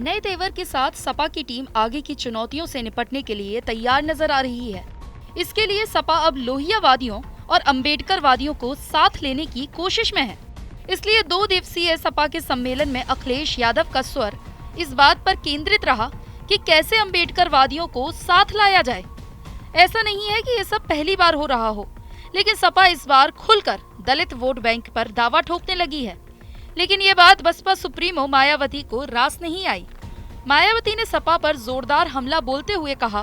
नए तेवर के साथ सपा की टीम आगे की चुनौतियों से निपटने के लिए तैयार नजर आ रही है। इसके लिए सपा अब लोहियावादियों और अम्बेडकरवादियों को साथ लेने की कोशिश में है। इसलिए 2 दिवसीय सपा के सम्मेलन में अखिलेश यादव का स्वर इस बात पर केंद्रित रहा कि कैसे अम्बेडकरवादियों को साथ लाया जाए। ऐसा नहीं है कि ये सब पहली बार हो रहा हो, लेकिन सपा इस बार खुलकर दलित वोट बैंक पर दावा ठोकने लगी है। लेकिन ये बात बसपा सुप्रीमो मायावती को रास नहीं आई। मायावती ने सपा पर जोरदार हमला बोलते हुए कहा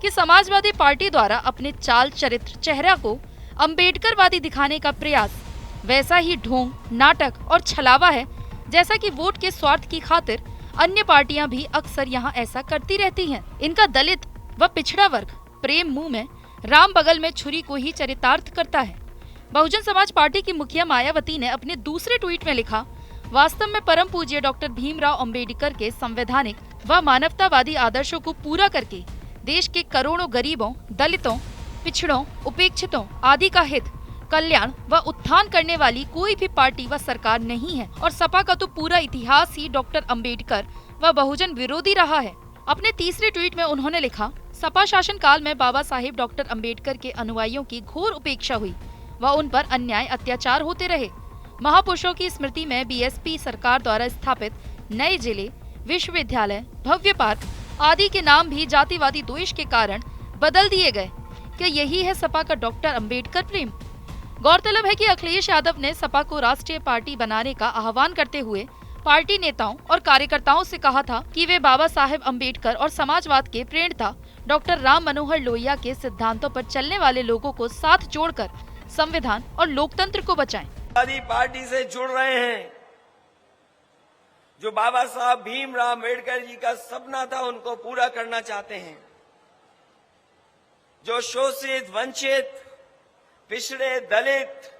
कि समाजवादी पार्टी द्वारा अपने चाल चरित्र चेहरा को अम्बेडकरवादी दिखाने का प्रयास वैसा ही ढोंग, नाटक और छलावा है जैसा कि वोट के स्वार्थ की खातिर अन्य पार्टियां भी अक्सर यहाँ ऐसा करती रहती हैं। इनका दलित व पिछड़ा वर्ग प्रेम मुंह में राम बगल में छुरी को ही चरितार्थ करता है। बहुजन समाज पार्टी की मुखिया मायावती ने अपने दूसरे ट्वीट में लिखा, वास्तव में परम पूज्य डॉक्टर भीमराव अंबेडकर के संवैधानिक व मानवतावादी आदर्शों को पूरा करके देश के करोड़ों गरीबों, दलितों, पिछड़ों, उपेक्षितों आदि का हित, कल्याण व उत्थान करने वाली कोई भी पार्टी व सरकार नहीं है और सपा का तो पूरा इतिहास ही डॉक्टर अंबेडकर व बहुजन विरोधी रहा है। अपने तीसरे ट्वीट में उन्होंने लिखा, सपा शासन काल में बाबा साहेब डॉक्टर अंबेडकर के अनुयायियों की घोर उपेक्षा हुई व उन पर अन्याय अत्याचार होते रहे। महापुरुषों की स्मृति में बीएसपी सरकार द्वारा स्थापित नए जिले, विश्वविद्यालय, भव्य पार्क आदि के नाम भी जातिवादी द्वेष के कारण बदल दिए गए। क्या यही है सपा का डॉक्टर अंबेडकर प्रेम? गौरतलब है कि अखिलेश यादव ने सपा को राष्ट्रीय पार्टी बनाने का आह्वान करते हुए पार्टी नेताओं और कार्यकर्ताओं से कहा था कि वे बाबा साहेब अंबेडकर और समाजवाद के प्रणेता डॉक्टर राम मनोहर लोहिया के सिद्धांतों पर चलने वाले लोगों को साथ जोड़कर संविधान और लोकतंत्र को बचाएं। पार्टी से जुड़ रहे हैं, जो बाबा साहब भीमराव अंबेडकर जी का सपना था उनको पूरा करना चाहते हैं, जो शोषित, वंचित, पिछड़े, दलित,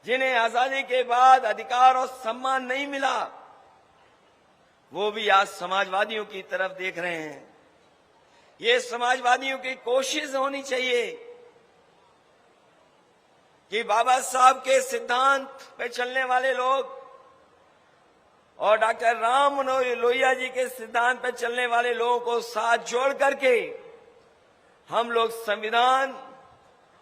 जिन्हें आजादी के बाद अधिकार और सम्मान नहीं मिला, वो भी आज समाजवादियों की तरफ देख रहे हैं। ये समाजवादियों की कोशिश होनी चाहिए कि बाबा साहब के सिद्धांत पे चलने वाले लोग और डॉक्टर राम मनोहर लोहिया जी के सिद्धांत पे चलने वाले लोगों को साथ जोड़ करके हम लोग संविधान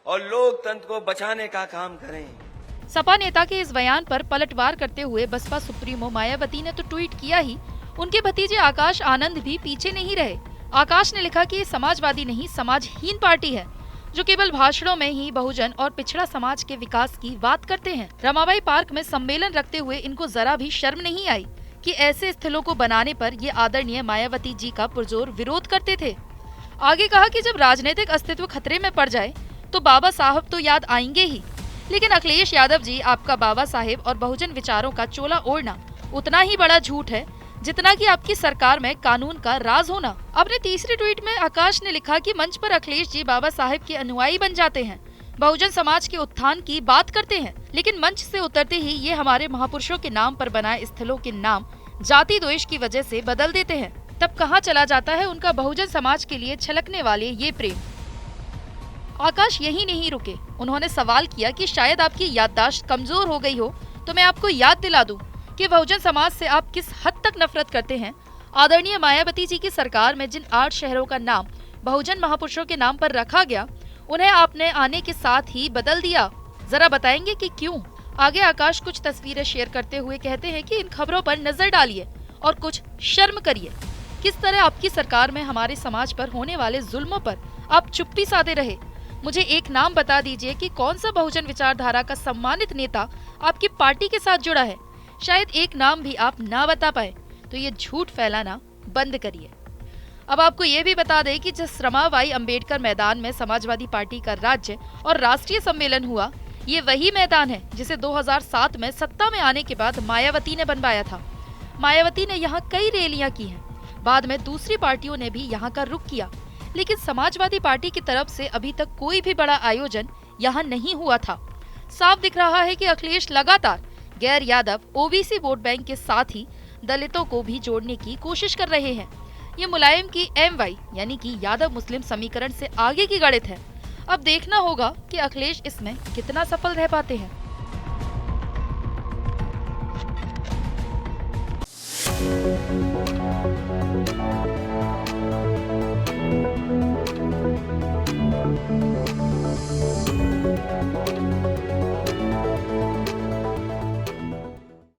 और लोकतंत्र को बचाने का काम करें। सपा नेता के इस बयान पर पलटवार करते हुए बसपा सुप्रीमो मायावती ने तो ट्वीट किया ही, उनके भतीजे आकाश आनंद भी पीछे नहीं रहे। आकाश ने लिखा कि ये समाजवादी नहीं, समाजहीन पार्टी है जो केवल भाषणों में ही बहुजन और पिछड़ा समाज के विकास की बात करते हैं। रमाबाई पार्क में सम्मेलन रखते हुए इनको जरा भी शर्म नहीं आई कि ऐसे स्थलों को बनाने पर ये आदरणीय मायावती जी का पुरजोर विरोध करते थे। आगे कहा कि जब राजनीतिक अस्तित्व खतरे में पड़ जाए तो बाबा साहब तो याद आएंगे ही, लेकिन अखिलेश यादव जी, आपका बाबा साहेब और बहुजन विचारों का चोला ओढ़ना उतना ही बड़ा झूठ है जितना कि आपकी सरकार में कानून का राज होना। अपने तीसरे ट्वीट में आकाश ने लिखा कि मंच पर अखिलेश जी बाबा साहेब के अनुयायी बन जाते हैं, बहुजन समाज के उत्थान की बात करते हैं, लेकिन मंच से उतरते ही ये हमारे महापुरुषों के नाम पर बनाए स्थलों के नाम जाति द्वेष की वजह से बदल देते हैं। तब कहाँ चला जाता है उनका बहुजन समाज के लिए छलकने वाले ये प्रेम? आकाश यही नहीं रुके, उन्होंने सवाल किया कि शायद आपकी याददाश्त कमजोर हो गई हो तो मैं आपको याद दिला दूं कि बहुजन समाज से आप किस हद तक नफरत करते हैं। आदरणीय मायावती जी की सरकार में जिन 8 शहरों का नाम बहुजन महापुरुषों के नाम पर रखा गया, उन्हें आपने आने के साथ ही बदल दिया। जरा बताएंगे कि क्यों? आगे आकाश कुछ तस्वीरें शेयर करते हुए कहते हैं कि इन खबरों पर नजर डालिए और कुछ शर्म करिए। किस तरह आपकी सरकार में हमारे समाज पर होने वाले जुल्मों पर आप चुप्पी साधे रहे। मुझे एक नाम बता दीजिए कि कौन सा बहुजन विचारधारा का सम्मानित नेता आपकी पार्टी के साथ जुड़ा है। शायद एक नाम भी आप ना बता पाए तो ये झूठ फैलाना बंद करिए। अब आपको ये भी बता दें कि जिस रमाबाई अंबेडकर मैदान में समाजवादी पार्टी का राज्य और राष्ट्रीय सम्मेलन हुआ, ये वही मैदान है जिसे 2007 में सत्ता में आने के बाद मायावती ने बनवाया था। मायावती ने यहाँ कई रैलियां की हैं, बाद में दूसरी पार्टियों ने भी यहाँ का रुख किया, लेकिन समाजवादी पार्टी की तरफ से अभी तक कोई भी बड़ा आयोजन यहाँ नहीं हुआ था। साफ दिख रहा है कि अखिलेश लगातार गैर यादव ओबीसी वोट बैंक के साथ ही दलितों को भी जोड़ने की कोशिश कर रहे हैं। ये मुलायम की MY यानी कि यादव मुस्लिम समीकरण से आगे की गणित है। अब देखना होगा कि अखिलेश इसमें कितना सफल रह पाते हैं।